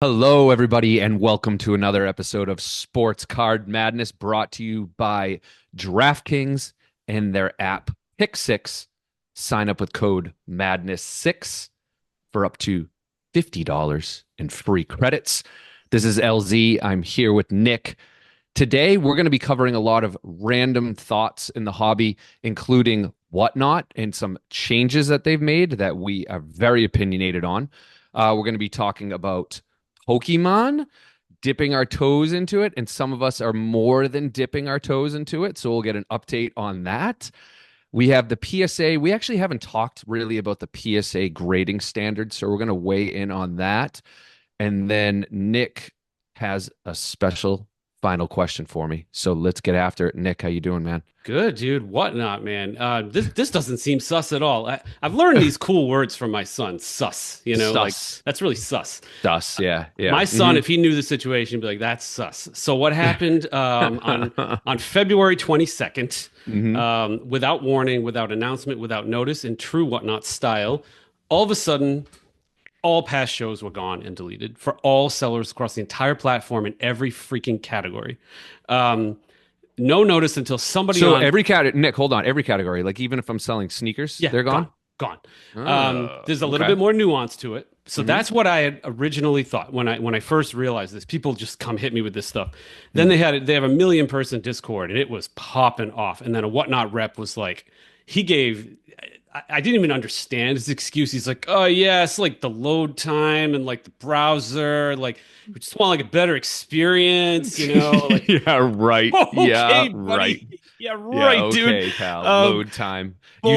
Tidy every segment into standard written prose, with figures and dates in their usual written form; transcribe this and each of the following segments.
Hello, everybody, and welcome to another episode of Sports Card Madness brought to you by DraftKings and their app Pick Six. Sign up with code Madness6 for up to $50 in free credits. This is LZ. I'm here with Nick. Today, we're going to be covering a lot of random thoughts in the hobby, including Whatnot and some changes that they've made that we are very opinionated on. We're going to be talking about Pokemon, dipping our toes into it, and some of us are more than dipping our toes into it. So we'll get an update on that. We have the PSA. We actually haven't talked really about the PSA grading standards, so we're going to weigh in on that. And then Nick has a special final question for me. So let's get after it. Nick, how you doing, man? Good, dude. Whatnot, man. This doesn't seem sus at all. I've learned these cool words from my son. Sus, like Sus. that's really sus. Sus, yeah, yeah. My son, if he knew the situation, would be like, "That's sus." So what happened on February 22nd, hmm without warning, without announcement, without notice, in true Whatnot style, all of a sudden, all past shows were gone and deleted for all sellers across the entire platform in every freaking category. Um, no notice until somebody So on every category, Nick, hold on. Every category, like even if I'm selling sneakers, Yeah, they're gone. gone, gone. There's a little Okay. bit more nuance to it. So hmm that's what I had originally thought when I first realized this. People just come hit me with this stuff. Then Mm. they have a million person Discord and it was popping off. And then a Whatnot rep was like, he gave. I didn't even understand his excuse. He's like, "Oh yeah, it's like the load time and like the browser, like we just want like a better experience, like." Yeah, right. Yeah, Okay, right. buddy. Yeah, Yeah, right, dude. okay, pal. Um, Load time. Bull You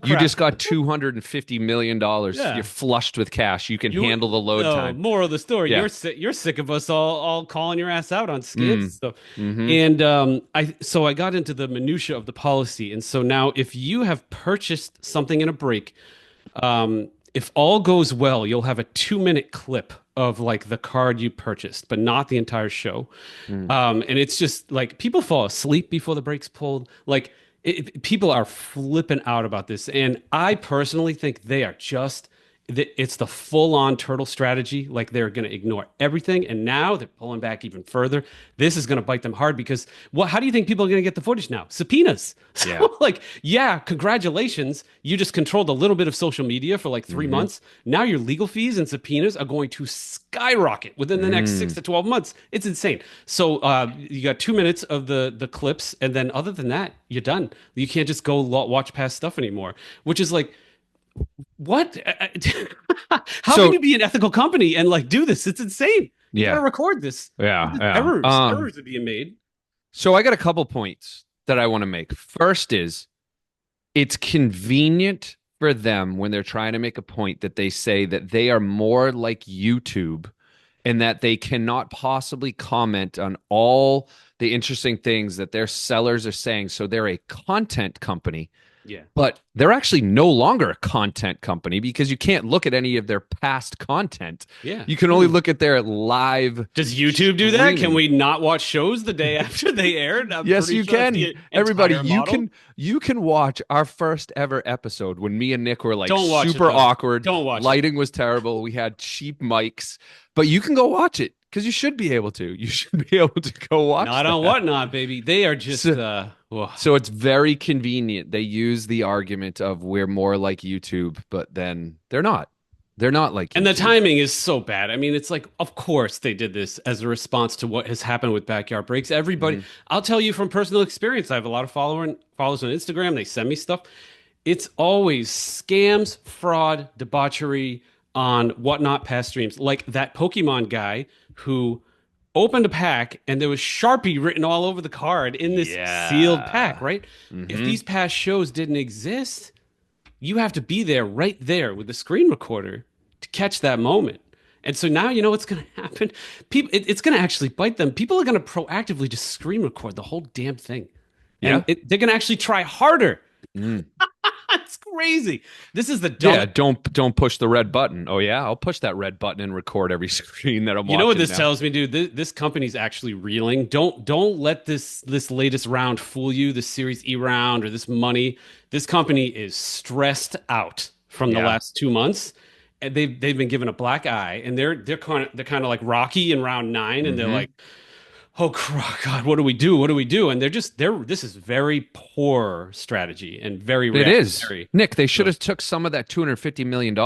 crap. just got $250 million. You're Yeah. flushed with cash. You can You handle the load time. Moral of the story, Yeah. you're sick of us all calling your ass out on scams and Mm. stuff. hmm And I got into the minutia of the policy. And so now if you have purchased something in a break, if all goes well, you'll have a 2-minute clip of like the card you purchased, but not the entire show. Mm. And it's just like people fall asleep before the break's pulled. Like people are flipping out about this, and I personally think they are just. It's the full-on turtle strategy. Like they're going to ignore everything, and now they're pulling back even further. This is going to bite them hard because what? How do you think people are going to get the footage now? Subpoenas. Yeah. So, like, yeah, congratulations, you just controlled a little bit of social media for like 3 months. Now your legal fees and subpoenas are going to skyrocket within the next six Mm. to 12 months. It's insane. So you got 2 minutes of the clips, and then other than that, you're done. You can't just go watch past stuff anymore, which is like, what? How can So you be an ethical company and like do this? It's insane. You got to yeah, record this. yeah, yeah. Errors are being made. So I got a couple points that I want to make. First is it's convenient for them when they're trying to make a point that they say that they are more like YouTube and that they cannot possibly comment on all the interesting things that their sellers are saying. So they're a content company, Yeah. but they're actually no longer a content company because you can't look at any of their past content. Yeah. You can only look at their live Does YouTube do that? Can streaming. we not watch shows the day after they aired? I'm Yes, pretty you sure that's can. the Everybody, entire model. you can watch our first ever episode when me and Nick were like Don't watch it super though. awkward. Don't watch it. Lighting was terrible. We had cheap mics, but you can go watch it because you should be able to. You should be able to go watch Not on that. Whatnot, baby. They are just So, ugh. so it's very convenient. They use the argument of we're more like YouTube, but then they're not. They're not like And the YouTube. timing is so bad. I mean, it's like, of course they did this as a response to what has happened with backyard breaks. Everybody, Mhm. I'll tell you from personal experience. I have a lot of followers on Instagram. They send me stuff. It's always scams, fraud, debauchery on Whatnot past streams. Like that Pokemon guy who opened a pack and there was Sharpie written all over the card in this sealed pack, Yeah. right? If hmm these past shows didn't exist, you have to be there right there with the screen recorder to catch that moment. And so now you know what's going to happen. People, it's going to actually bite them. People are going to proactively just screen record the whole damn thing, and Yeah. they're going to actually try harder. Mm. It's crazy. This is the Yeah, dumbest. don't push the red button. Oh yeah, I'll push that red button and record every screen that I'm You know what watching this now. tells me, dude? This company's actually reeling. Don't let this latest round fool you. This Series E round or this money. This company is stressed out from the Yeah. last 2 months, and they've been given a black eye, and they're kind of like Rocky in round nine, and they're Hmm. like, oh God, what do we do? What do we do? And they're this is very poor strategy and very It is. reactionary. Nick, they should So, have took some of that $250 million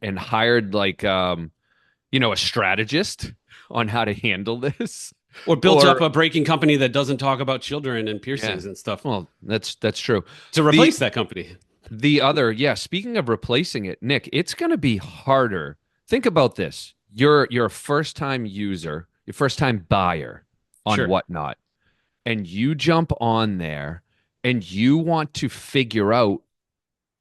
and hired like a strategist on how to handle this. or built up Or a breaking company that doesn't talk about children and yeah. piercings and stuff Well, that's true. to The replace that company. the other, yeah, speaking of replacing it, Nick, it's going to be harder. Think about this. You're a first-time user, your first-time buyer on Sure. Whatnot, and you jump on there and you want to figure out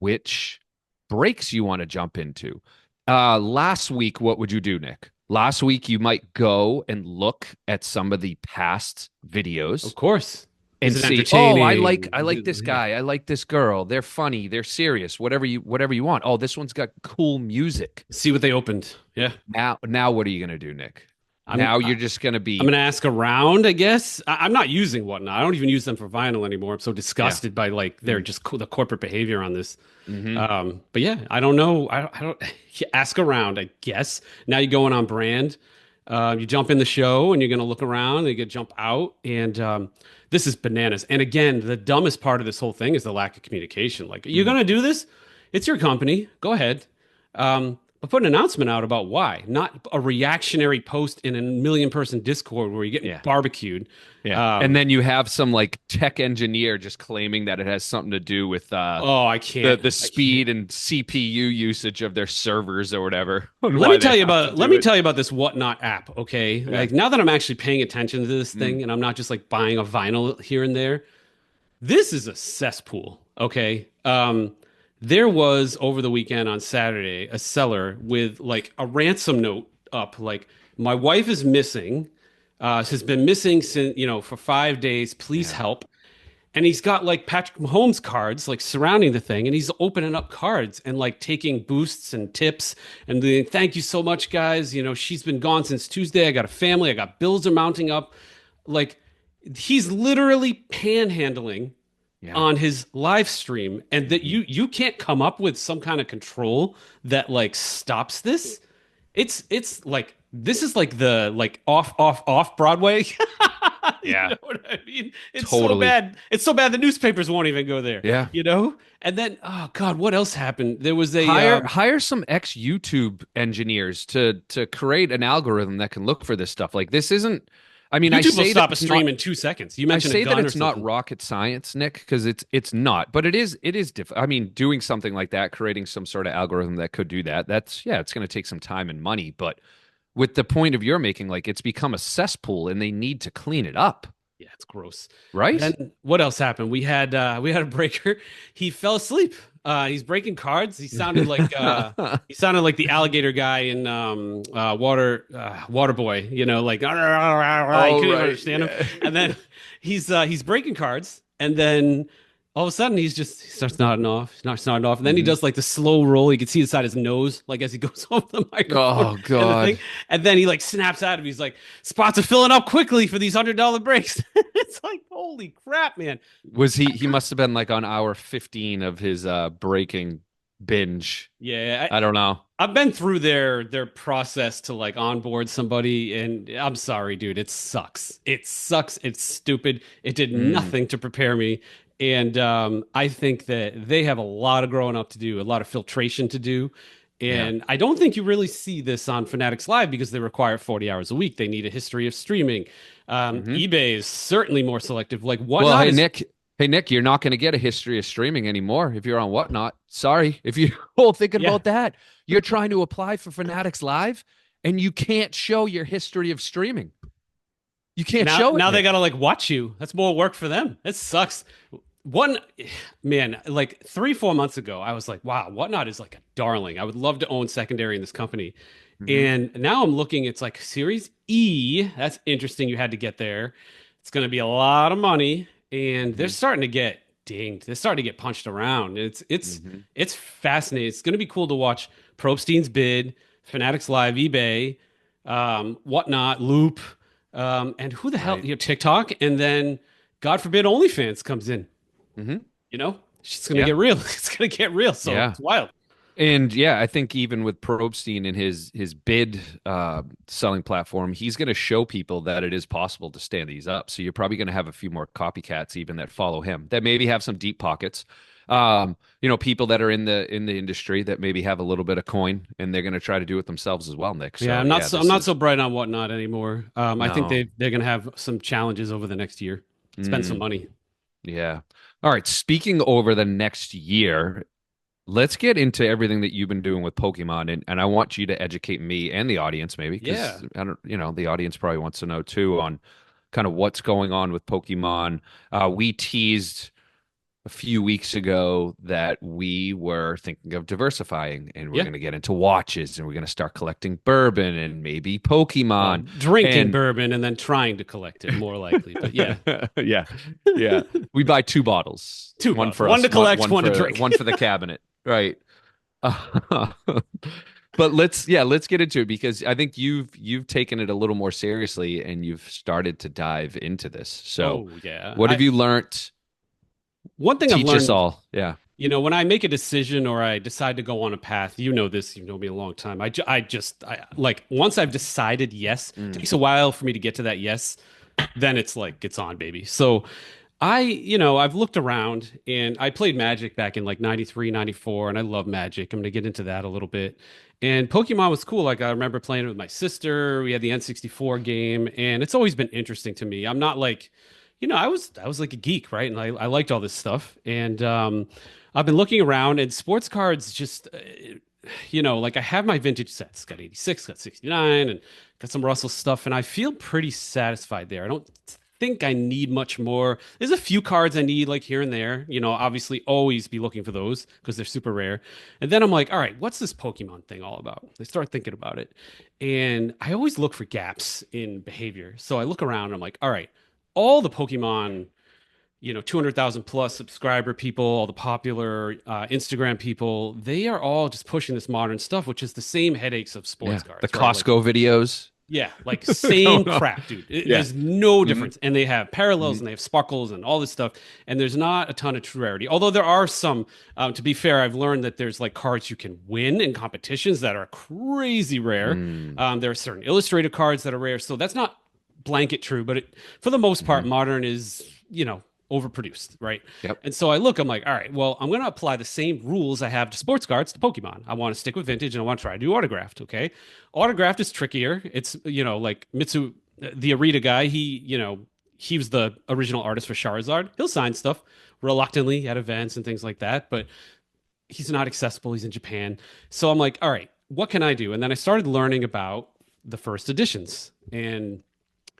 which breaks you want to jump into. Last week, what would you do, Nick? Last week, you might go and look at some of the past Of videos course. Is and it see, oh, I entertaining? like I like this Yeah. guy, I like this girl. They're funny, they're serious, whatever you want. Oh, this one's got cool music. See what they opened. Yeah. Now what are you gonna do, Nick? I'm Now you're just gonna I'm be gonna ask around, I guess. I'm not using Whatnot. I don't even use them for vinyl anymore. I'm so yeah. disgusted by like their just the corporate behavior on this. Hmm. But yeah, I don't know. I don't you ask around, I guess. Now you're going on brand. You jump in the show and you're gonna look around and you get jump out. And this is bananas. And again, the dumbest part of this whole thing is the lack of communication. Like, you're gonna do this? It's your company. Go ahead. But put an announcement out about why, not a reactionary post in a million person Discord where you're getting Yeah. barbecued. Yeah. And Um, then you have some like tech engineer just claiming that it has something to do with oh, I the can't. the I can't. speed and CPU usage of their servers or whatever, and Let me why they tell you have to about let do me it. tell you about this Whatnot app, okay? Okay. Like, now that I'm actually paying attention to this Mm. thing and I'm not just like buying a vinyl here and there, this is a cesspool, okay? There was over the weekend on Saturday a seller with like a ransom note up, like, my wife is missing, has been missing since, for 5 days. Please Yeah. help. And he's got like Patrick Mahomes cards like surrounding the thing, and he's opening up cards and like taking boosts and tips and the thank you so much, guys. She's been gone since Tuesday. I got a family. I got bills are mounting up. Like, he's literally panhandling Yeah. on his live stream, and that Mhm. you can't come up with some kind of control that like stops this. It's like this is like the like off Broadway. You Yeah. know what I mean? It's so Totally. bad. It's so bad the newspapers won't even go there. Yeah. And then, oh God, what else happened? There was a Hire some ex YouTube engineers to create an algorithm that can look for this stuff. Like this isn't. I mean, YouTube will stop a stream in 2 seconds. You I mentioned a say that gun or it's not something. rocket science, Nick, because it's not, but it is difficult. I mean, doing something like that, creating some sort of algorithm that could do that, that's yeah, it's going to take some time and money. But with the point of you're making, like it's become a cesspool and they need to clean it up, Yeah, it's gross. right? Then what else happened? We had a breaker. He fell asleep. He's breaking cards. He sounded like the alligator guy in Waterboy. Like, you Oh, couldn't even right. understand him. Yeah. And then he's breaking cards, and then all of a sudden he starts nodding off. He starts nodding off, and then he Mhm. does like the slow roll. You can see inside his nose, like as he goes over the microphone Oh and the God. thing. And then he like snaps out of. He's like, spots are filling up quickly for these $100 breaks. It's like, holy crap, man. Was he must have been like on hour 15 of his breaking binge. Yeah, I don't know. I've been through their process to like onboard somebody, and I'm sorry, dude, it sucks. It sucks. It's stupid. It did Mm, nothing to prepare me. And I think that they have a lot of growing up to do, a lot of filtration to do. yeah. And I don't think you really see this on Fanatics Live because they require 40 hours a week. They need a history of streaming. Hmm. eBay is certainly more selective. Like, Well, Whatnot is, Hey Nick, you're not going to get a history of streaming anymore if you're on Whatnot. Sorry, if you're all thinking yeah. about that, you're trying to apply for Fanatics Live, and you can't show your history of streaming. You can't Now, show it, now they Nick. gotta like watch you. That's more work for them. It sucks. One man, like 3, 4 months ago, I was like, wow, Whatnot is like a darling. I would love to own secondary in this company. Hmm. And now I'm looking, it's like Series E. That's interesting. You had to get there. It's going to be a lot of money, and they're Hmm. starting to get dinged. They're starting to get punched around. It's Hmm. it's fascinating. It's going to be cool to watch Probstein's bid, Fanatics Live, eBay, Whatnot, Loop, and who the hell, Right. TikTok, and then God forbid OnlyFans comes in. Hmm. It's going to Yeah. get real. It's going to get real. So Yeah. it's wild. And yeah, I think even with Probstein and his bid selling platform, he's going to show people that it is possible to stand these up. So you're probably going to have a few more copycats even that follow him that maybe have some deep pockets. People that are in the industry that maybe have a little bit of coin and they're going to try to do it themselves as well, Nick. Yeah, So yeah, I'm this not so is bright on whatnot anymore. I think no. they're going to have some challenges over the next year. Spend some Mm, money. yeah. All right. Speaking over the next year, let's get into everything that you've been doing with Pokemon, and I want you to educate me and the audience, maybe, Yeah. because I don't, the audience probably wants to know too on kind of what's going on with Pokemon. We teased a few weeks ago that we were thinking of diversifying, and we're Yeah. going to get into watches, and we're going to start collecting bourbon and maybe Well, Pokemon, drinking and bourbon and then trying to collect it, more likely. But yeah, yeah, yeah, we buy two bottles, two one bottles, for one to us, one collect, one one to for drink. one for the cabinet, right? But let's get into it because I think you've taken it a little more seriously and you've started to dive into this. So, Oh yeah. what have you learned? One thing I've Teach us learned, all. Yeah. when I make a decision or I decide to go on a path, you know this, you know me a long time. I like once I've decided yes, it Mm. takes a while for me to get to that yes, then it's like it's on, baby. So I've looked around and I played Magic back in like 93, 94, and I love Magic. I'm going to get into that a little bit. And Pokemon was cool. Like I remember playing it with my sister. We had the N64 game, and it's always been interesting to me. I'm not like, I was like a geek, right? And I liked all this stuff. And I've been looking around and sports cards just like I have my vintage sets, got 86, got 69, and got some Russell stuff, and I feel pretty satisfied there. I don't think I need much more. There's a few cards I need like here and there, obviously always be looking for those because they're super rare. And then I'm like, all right, what's this Pokemon thing all about? I start thinking about it. And I always look for gaps in behavior. So I look around and I'm like, all right, all the Pokemon 200,000 plus subscriber people, all the popular Instagram people, they are all just pushing this modern stuff, which is the same headaches of Yeah. sports The cards, right? Like, Costco videos yeah, like going same on. crap, dude. Yeah. There's no Hmm. difference. And they have parallels Hmm. and they have sparkles and all this stuff. And there's not a ton of true rarity. Although there are some, to be fair, I've learned that there's like cards you can win in competitions that are crazy rare. Mm. There are certain illustrated cards that are rare. So that's not blanket true, but for the most part, Hmm. modern is, overproduced, right? Yep. And so I'm like, all right, well, I'm going to apply the same rules I have to sports cards to Pokemon. I want to stick with vintage and I want to try to do autographed. Okay. Autographed is trickier. It's, like the Arita guy, he was the original artist for Charizard. He'll sign stuff reluctantly at events and things like that, but he's not accessible. He's in Japan. So I'm like, all right, what can I do? And then I started learning about the first editions, and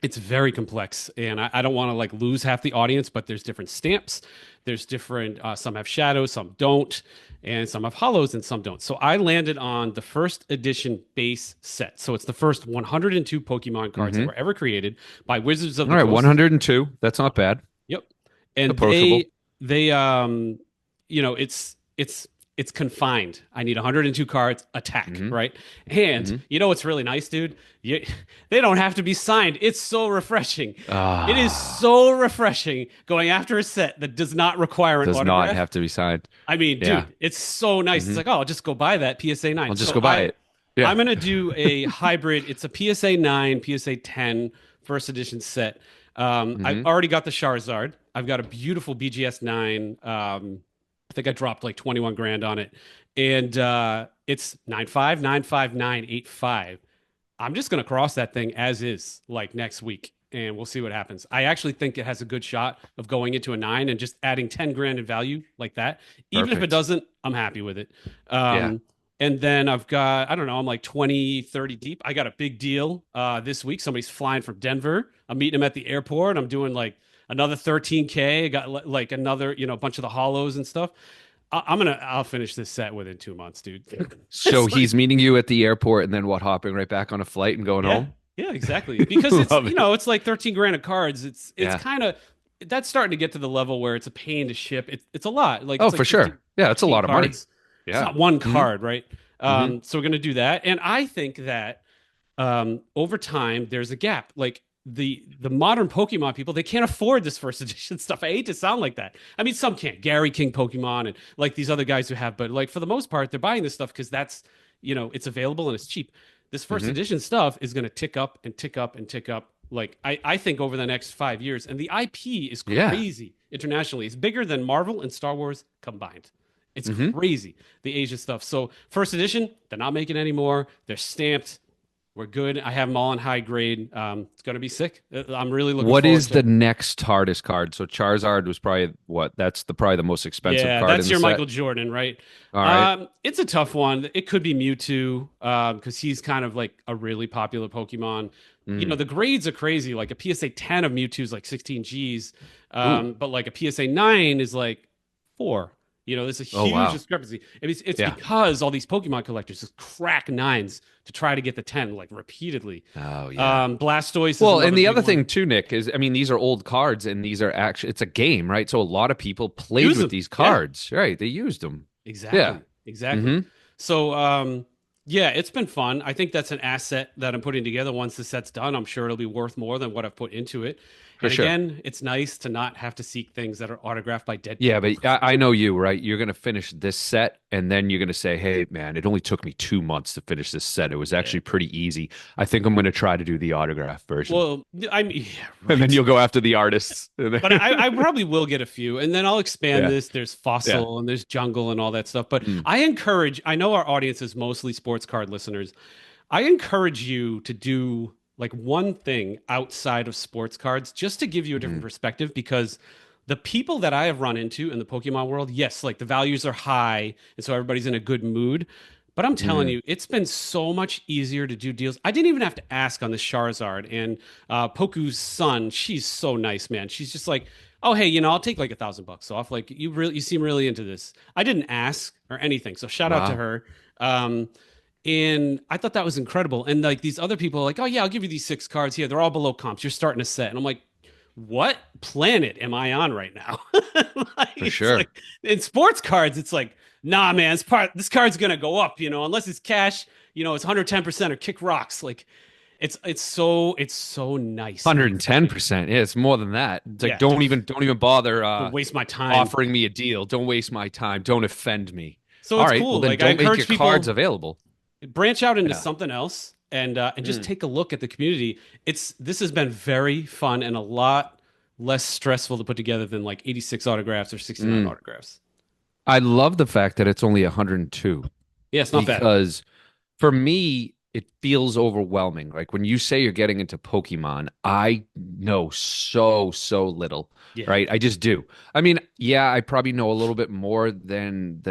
it's very complex. And I don't want to like lose half the audience, but there's different stamps. There's different, some have shadows, some don't, and some have hollows and some don't. So I landed on the first edition base set. So it's the first 102 Pokemon cards that Hmm. were ever created by Wizards of All the right. Coast. 102. That's not bad. Yep. And Approachable. they it's confined. I need 102 cards attack, Hmm. right? And Hmm. you know what's really nice, dude? They don't have to be signed. It's so refreshing. It is Ah, so refreshing going after a set that does not require an does not autograph. have to be signed. I mean, Yeah. dude, it's so nice. It's Hmm. like, oh, I'll just go buy that PSA 9. I'll just So go buy it. Yeah. I'm gonna do a hybrid. It's a PSA 9, PSA 10 first edition set. I've Hmm. already got the Charizard. I've got a beautiful BGS 9. I think I dropped like 21 grand on it. And it's 9595985. I'm just gonna cross that thing as is like next week. And we'll see what happens. I actually think it has a good shot of going into a 9 and just adding 10 grand in value like that. Even if it Perfect. doesn't, I'm happy with it. Yeah. And then I've got, I don't know, I'm like 20, 30 deep. I got a big deal this week. Somebody's flying from Denver. I'm meeting him at the airport. I'm doing like another 13K. I got like another, a bunch of the hollows and stuff. I'll finish this set within 2 months, dude. So It's like, he's meeting you at the airport and then what, hopping right back on a flight and going yeah, home? yeah, exactly. Because it's, Love it. it's like 13 grand of cards. It's Yeah. kind of, that's starting to get to the level where it's a pain to ship. It's a lot. Like Oh, it's for like 15, sure. Yeah, it's a 15 lot of money. cards. It's Yeah. not one Hmm. card, right? Hmm. So we're gonna do that, and I think that over time there's a gap. Like the modern Pokemon people, they can't afford this first edition stuff. I hate to sound like that. I mean, some can't. Gary King Pokemon and like these other guys who have, but like for the most part, they're buying this stuff because that's, it's available and it's cheap. This first Hmm. edition stuff is going to tick up and tick up and tick up. Like I think over the next 5 years, and the IP is Yeah. crazy internationally. It's bigger than Marvel and Star Wars combined. It's Hmm. crazy, the Asia stuff. So first edition, they're not making anymore. They're stamped. We're good. I have them all in high grade. It's going to be sick. I'm really looking What forward is to. the next hardest card? So Charizard was probably what? That's the probably the most expensive Yeah, card in that's the your set. Michael Jordan, right? All right. It's a tough one. It could be Mewtwo, because he's kind of like a really popular Pokemon. Mm. The grades are crazy. Like a PSA 10 of Mewtwo is like 16 Gs, Ooh. but like a PSA 9 is like 4. There's a Oh huge wow. discrepancy. It's Yeah. because all these Pokemon collectors just crack nines to try to get the 10 like repeatedly. Oh yeah. Blastoise is Well, and another the big other one. thing too, Nick, is I mean, these are old cards and these are actually it's a game, right? So a lot of people played Use with them. these Yeah. cards, right? They used them. Yeah. Exactly. Exactly. Hmm. So, yeah, it's been fun. I think that's an asset that I'm putting together. Once the set's done, I'm sure it'll be worth more than what I've put into it. For And sure. again, it's nice to not have to seek things that are autographed by dead Yeah, people. but I know you, right? You're gonna finish this set, and then you're gonna say, "Hey, man, it only took me 2 months to finish this set. It was Yeah. actually pretty easy. I think I'm gonna try to do the autograph version." Well, I mean, yeah, And then right. you'll go after the artists. But I probably will get a few, and then I'll expand Yeah, this. There's yeah. fossil and there's jungle and all that stuff. But Mm, I know our audience is mostly sports card listeners. I encourage you to do like one thing outside of sports cards just to give you a different mm, perspective, because the people that I have run into in the Pokemon world, yes, like the values are high and so everybody's in a good mood. But I'm telling mm. you, it's been so much easier to do deals. I didn't even have to ask on this Charizard. And Poku's son, she's so nice, man. She's just like, oh, hey, I'll take like $1,000 off. Like you seem really into this. I didn't ask or anything. So shout out to Wow. her. Um, and I thought that was incredible. And like these other people are like, oh yeah, I'll give you these 6 cards here. They're all below comps. You're starting a set. And I'm like, what planet am I on right now? Like, For it's sure. like in sports cards, it's like, nah, man, this card's gonna go up, unless it's cash, it's 110% or kick rocks. Like it's so nice and refreshing. 110%. Yeah, it's more than that. It's like Yeah, don't even bother don't waste my time. offering me a deal. Don't waste my time. Don't offend me. So All it's right, well cool. then Like I don't make your encourage cards people available. branch out into Yeah. something else and just Mm. take a look at the community. This has been very fun and a lot less stressful to put together than like 86 autographs or 69 Mm. autographs. I love the fact that it's only 102 Yeah, it's not bad. because for me, it feels overwhelming. Like when you say you're getting into Pokemon, I know so little, Yeah. right? I just do. I mean, yeah, I probably know a little bit more than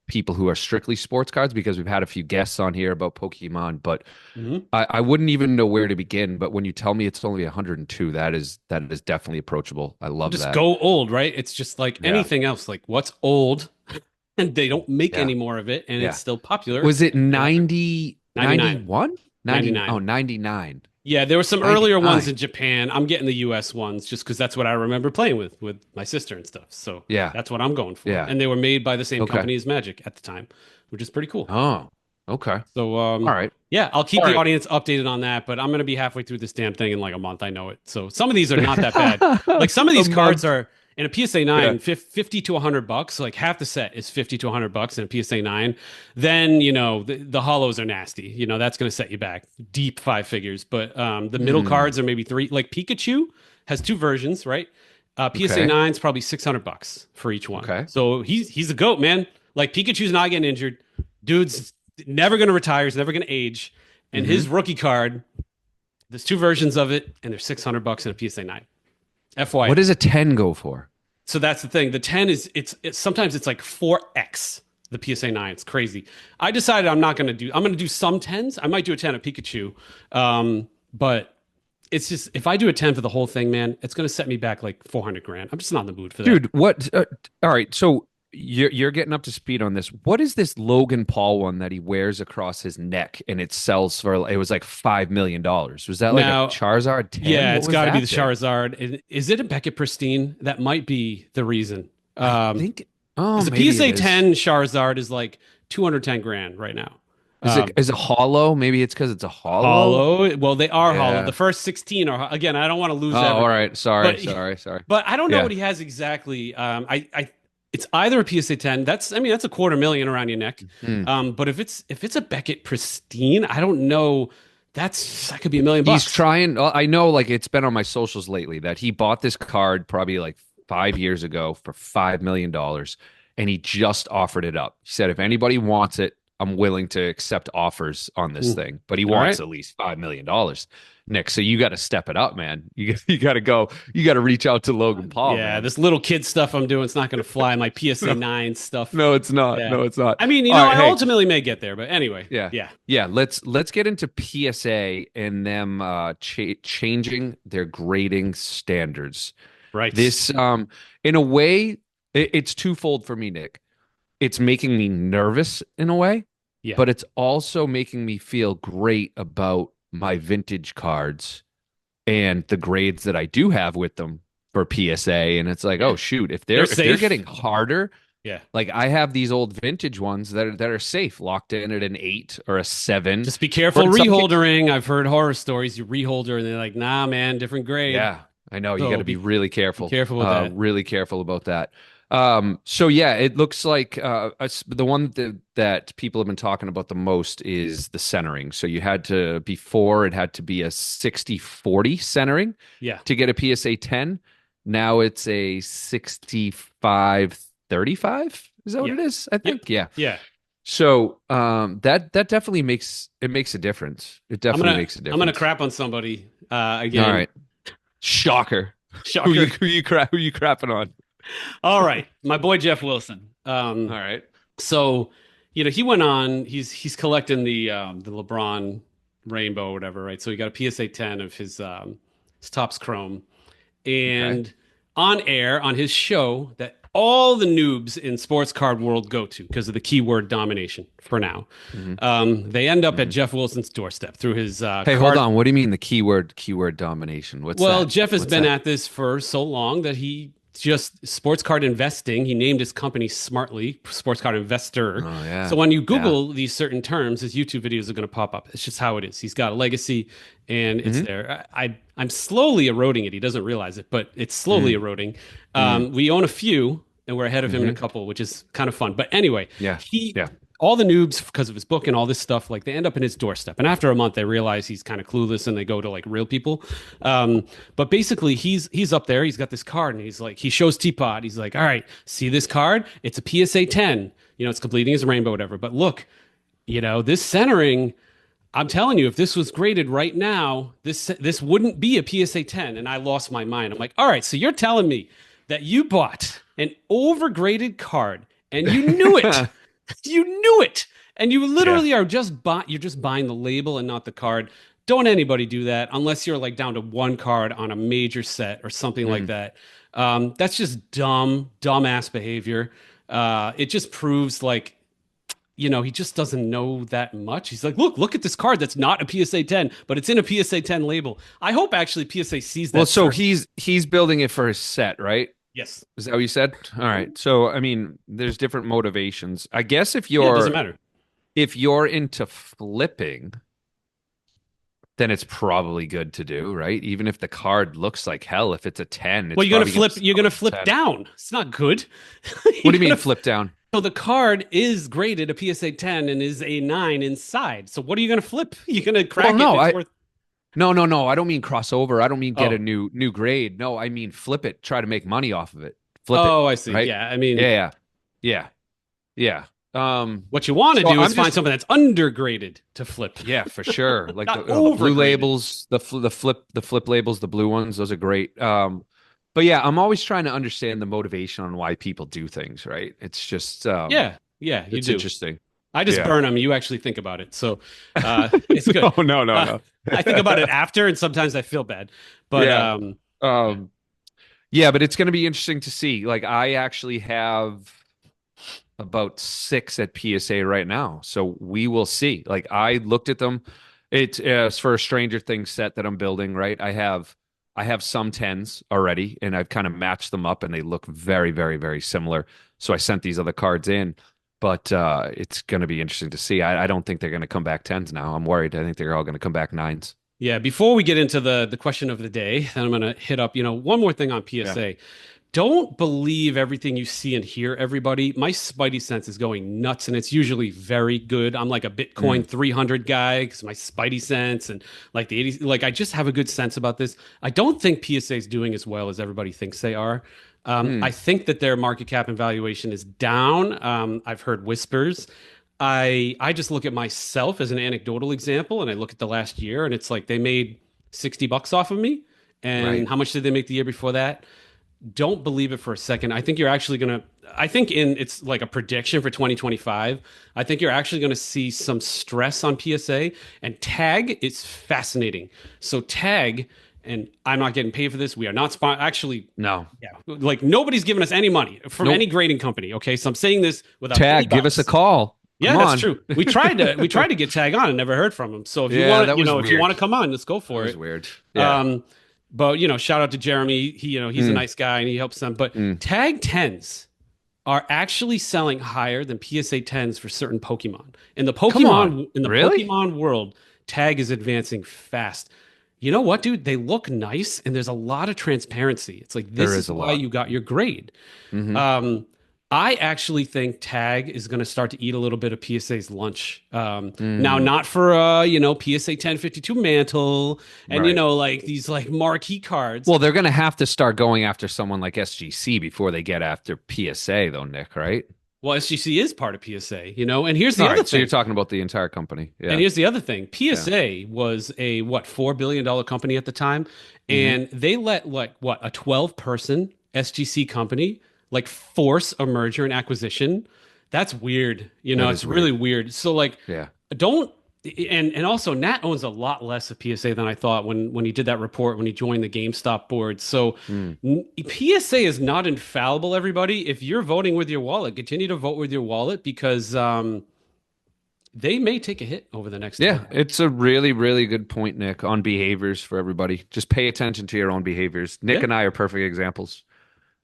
people who are strictly sports cards because we've had a few guests on here about Pokemon, but Mhm. I wouldn't even know where to begin. But when you tell me it's only 102, that is definitely approachable. I Well, love just that. go old, right? It's just like Yeah. anything else. Like what's old and they don't make Yeah. any more of it and it's Yeah. still popular. Was it You have to 90, 99. 91? 90, 99. oh, 99. Yeah, there were some earlier ones 99. in Japan. I'm getting the US ones just because that's what I remember playing with my sister and stuff. So Yeah. that's what I'm going for. Yeah. And they were made by the same Okay. company as Magic at the time, which is pretty cool. Oh, okay. So All right. yeah, I'll keep All the right. audience updated on that, but I'm gonna be halfway through this damn thing in like a month. I know it. So some of these are not that bad. Like some of A these cards month. are in a PSA Yeah. 9, 50 to $100. Like half the set is 50 to $100 in a PSA 9. Then, the hollows are nasty. That's gonna set you back deep 5 figures. But the middle Hmm. cards are maybe three. Like Pikachu has two versions, right? PSA Okay. 9 is probably $600 for each one. Okay. So he's a goat, man. Like Pikachu's not getting injured. Dude's never going to retire. He's never going to age. And Hmm. his rookie card, there's two versions of it, and they're $600 in a PSA 9. What FYI. does a 10 go for? So that's the thing. The 10 is it's sometimes it's like 4x the PSA 9. It's crazy. I decided I'm going to do some 10s. I might do a 10 of Pikachu. But it's just if I do a 10 for the whole thing, man, it's going to set me back like 400 grand. I'm just not in the mood for that. Dude, what? All right. So you're getting up to speed on this. What is this Logan Paul one that he wears across his neck and it sells for, it was like $5 million. Was that like a Now, Charizard 10? yeah, What it's was got to be the that thing? Charizard. Is it a Beckett Pristine? That might be the reason. I think, oh, Because the maybe it PSA is. 10 Charizard is like 210 grand right now. Is it hollow? Maybe it's because it's a hollow. Hollow. Well, they are hollow. The Yeah. first 16 are again. I don't want to Oh, lose all everybody, right. Sorry. but Sorry. but I don't know Yeah. what he has exactly. It's either a PSA 10. That's a quarter million around your neck. Hmm. But if it's a Beckett pristine, I don't know. That could be He's $1 million. trying. I know, like it's been on my socials lately that he bought this card probably like 5 years ago for $5 million, and he just offered it up. He said, if anybody wants it, I'm willing to accept offers on this Mm. thing. But he All wants right. at least $5 million, Nick. So you got to step it up, man. You got to go. You got to reach out to Logan Paul, Yeah, man. this little kid stuff I'm doing, it's not going to fly. My PSA 9 stuff. No, it's not. Yeah. No, it's not. I mean, All right. I Hey, ultimately may get there, but anyway, yeah. yeah. Yeah, let's get into PSA and them changing their grading standards. Right. This in a way it's twofold for me, Nick. It's making me nervous in a way, Yeah. but it's also making me feel great about my vintage cards and the grades that I do have with them for PSA. And it's like, Yeah. oh shoot, if They're they're safe. getting harder, Yeah. like I have these old vintage ones that are safe, locked in at an 8 or a 7. Just be careful But in some cases, reholdering. I've heard horror stories. You reholder and they're like, nah, man, different grade. yeah, I know you got So to be really be careful, careful with that. really careful about that. So yeah, it looks like the one that people have been talking about the most is the centering. So you had to before it had to be a 60/40 centering Yeah. to get a PSA 10. Now it's a 65/35. Is that what Yeah. it is? I Yep. think. Yeah. Yeah. So that definitely makes a difference. It I'm definitely gonna makes a I'm gonna difference. crap on somebody All again. right. Shocker. Shocker. Who you crapping on? All right, my boy Jeff Wilson. All right. So he went on. He's collecting the LeBron rainbow or whatever, right? So he got a PSA 10 of his Topps Chrome, Okay. and on air on his show that all the noobs in sports card world go to because of the keyword domination for now. Hmm. They end up at Hmm. Jeff Wilson's doorstep through his Hey, hold card. on. What do you mean the keyword domination? What's Well, that? Jeff has What's been that? at this for so long that he just sports card investing. He named his company smartly, Sports Card Investor. Oh So yeah. when you Yeah. Google these certain terms, his YouTube videos are going to pop up. It's just how it is. He's got a legacy, and it's Hmm. there. I'm slowly eroding it. He doesn't realize it, but it's slowly Mm. eroding. Mm. We own a few, and we're ahead of him in a Hmm. couple, which is kind of fun. But anyway, Yeah. he Yeah. all the noobs because of his book and all this stuff like they end up in his doorstep, and after a month they realize he's kind of clueless and they go to like real people. But basically he's up there, he's got this card, and he's like, he shows Teapot, he's like, all right, see this card, it's a PSA 10, it's completing his rainbow, whatever, but look, this centering, I'm telling you, if this was graded right now, this wouldn't be a PSA 10. And I lost my mind. I'm like, all right, so you're telling me that you bought an overgraded card and you knew it. You knew it. And you Yeah. literally are you're just buying the label and not the card. Don't anybody do that unless you're like down to one card on a major set or something like Mm. that. That's just dumbass behavior. It just proves like he just doesn't know that much. He's like, look at this card that's not a PSA 10, but it's in a PSA 10 label. I hope actually PSA sees Well, that so first. he's building it for his set, right? Yes. Is that what you said? All right. So I mean, there's different motivations. I guess Yeah, it doesn't matter. if you're into flipping, then it's probably good to do, right? Even if the card looks like hell, if it's a 10, Well, it's probably going to you're sell gonna as a flip 10. down. It's not good. What do you You're mean gonna flip down? So the card is graded a PSA 10 and is a 9 inside. So what are you gonna flip? You're gonna Well, crack it and no, it's I worth. no. I don't mean crossover. I don't mean get a Oh. new grade. No, I mean flip it. Try to make money off of it. Flip it, Oh, I see. right? Yeah. I mean, Yeah, yeah, yeah. what you want to So do is I'm find just something that's undergraded to flip. yeah, for sure. Like Not the blue overgraded. labels, the flip labels, the blue ones, those are great. But yeah, I'm always trying to understand the motivation on why people do things, right? It's just Yeah. Yeah, you it's do. interesting. I just Yeah. burn them. You actually think about it. So it's good. No. I think about it after, and sometimes I feel bad. But Yeah. yeah. Um, yeah, but it's going to be interesting to see. Like, I actually have about 6 at PSA right now, so we will see. Like, I looked at them. It's for a Stranger Things set that I'm building. Right, I have some 10s already, and I've kind of matched them up, and they look very, very, very similar. So I sent these other cards in. But it's going to be interesting to see. I don't think they're going to come back tens now. I'm worried. I think they're all going to come back nines. Yeah, before we get into the question of the day, then I'm going to hit up, one more thing on Yeah. PSA. Don't believe everything you see and hear, everybody. My spidey sense is going nuts, and it's usually very good. I'm like a Bitcoin Mm, 300 guy because my spidey sense and like the 80s, like I just have a good sense about this. I don't think PSA is doing as well as everybody thinks they are. I mm, think that their market cap and valuation is down. I've heard whispers. I just look at myself as an anecdotal example, and I look at the last year, and it's like they made $60 off of me. And right. how much did they make the year before that? Don't believe it for a second. I think you're actually going to, I think it's like a prediction for 2025. I think you're actually going to see some stress on PSA, and Tag is fascinating. So Tag, and I'm not getting paid for this. We are not actually, No. yeah, like nobody's giving us any money from any Nope. grading company. Okay. So I'm saying this without any Tag, give us a bias. call. Come Yeah, that's on. true. We tried to get Tag on and never heard from him. So if you Yeah, want to, that was if you want weird. to come on, let's go That for was it. weird. Yeah. Um, but shout out to Jeremy. He's a Mm, nice guy and he helps them. But mm. Tag tens are actually selling higher than PSA tens for certain Pokemon. Come on. In the Really? Pokemon world, Tag is advancing fast. You know what, dude? They look nice and there's a lot of transparency. It's like There this is is a why lot. you got your grade. Hmm. Um, I actually think Tag is going to start to eat a little bit of PSA's lunch. Now, Mm, not for PSA 1052 mantle and right. like these like marquee cards. Well, they're going to have to start going after someone like SGC before they get after PSA, though, Nick, right? Well, SGC is part of PSA, and here's the All other right. So you're thing. talking about the entire company. And Yeah. here's the other thing. Yeah. PSA was a what, $4 billion company at the time, Hmm. and they let like what, a 12-person SGC company like force a merger and acquisition. That's weird. That It's is really weird. weird. So like Yeah. don't and also Nat owns a lot less of PSA than I thought when he did that report when he joined the GameStop board. So Mm. PSA is not infallible, everybody. If you're voting with your wallet, continue to vote with your wallet because they may take a hit over the next 10 Yeah. years. It's a really, really good point, Nick, on behaviors for everybody. Just pay attention to your own behaviors. Nick Yeah. and I are perfect examples.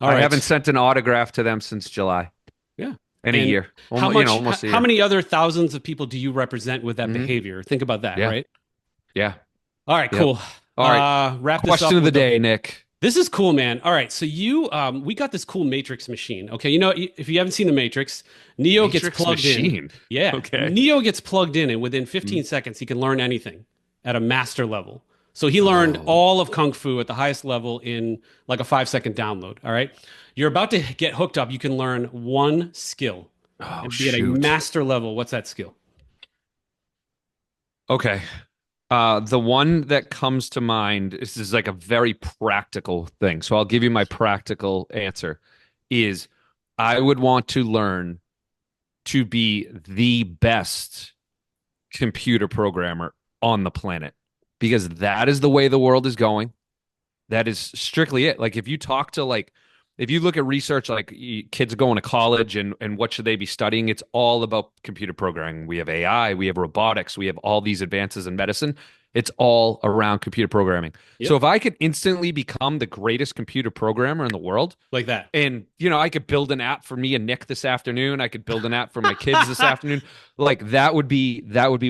All I haven't right. sent an autograph to them since July Yeah. in a And year. Almost, almost a how year. many other thousands of people do you represent with that Hmm. behavior? Think about that, Yeah. right? Yeah. All right, Yep. cool. All right. Wrap this Question up of the with the day, Nick. This is cool, man. All right, so we got this cool Matrix machine. Okay, if you haven't seen the Matrix, Neo gets Matrix plugged in. machine. Yeah, Okay. Neo gets plugged in, and within Mm. 15 seconds, he can learn anything at a master level. So he learned Oh. all of Kung Fu at the highest level in like a 5-second download. All right, you're about to get hooked up. You can learn one skill Oh, and be at a shoot. master level. What's that skill? Okay. The one that comes to mind, this is like a very practical thing. So I'll give you my practical answer is I would want to learn to be the best computer programmer on the planet because that is the way the world is going. That is strictly it. Like if you talk to like if you look at research like kids going to college and what should they be studying, it's all about computer programming. We have AI, we have robotics, we have all these advances in medicine. It's all around computer programming. So Yep, if I could instantly become the greatest computer programmer in the world, like that. and I could build an app for me and Nick this afternoon, I could build an app for my kids this afternoon, like that would be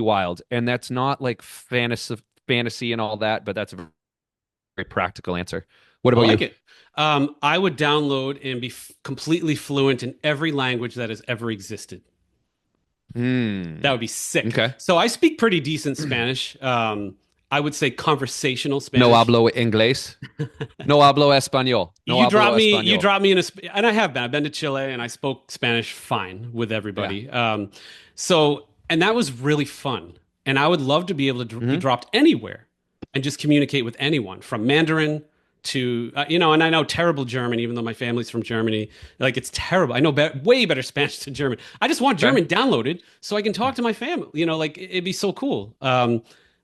wild. And that's not like fantasy and all that, but that's a very practical answer. What I about like you? it. I would download and be completely fluent in every language that has ever existed. Hmm. That would be sick. Okay. So I speak pretty decent Spanish. I would say conversational No Spanish. hablo inglés. No hablo español. No hablo You español. drop me in and I have been. I've been to Chile and I spoke Spanish fine with Yeah. everybody. And that was really fun. And I would love to be able to be Hmm. dropped anywhere and just communicate with anyone from Mandarin to, and I know terrible German, even though my family's from Germany. Like it's terrible. I know way better Spanish than German. I just want Okay. German downloaded so I can talk to my family. Like it'd be so cool.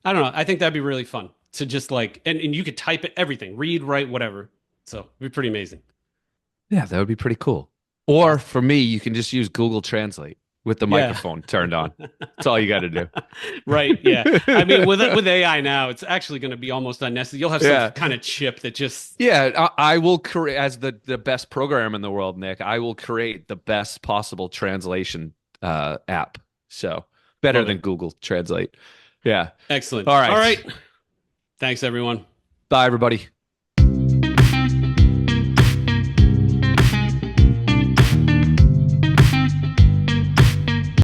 I don't know. I think that'd be really fun to just like, and you could type it, everything, read, write, whatever. So it'd be pretty amazing. Yeah, that would be pretty cool. Or Awesome. for me, you can just use Google Translate with the Yeah. microphone turned on. That's all you got to do. Right. Yeah. I mean, with AI now, it's actually going to be almost unnecessary. You'll have some Yeah. kind of chip that just, Yeah, I will create as the best program in the world, Nick. I will create the best possible translation app. So better Love than it. Google Translate. Yeah. Excellent. All All right. right. Thanks, everyone. Bye, everybody.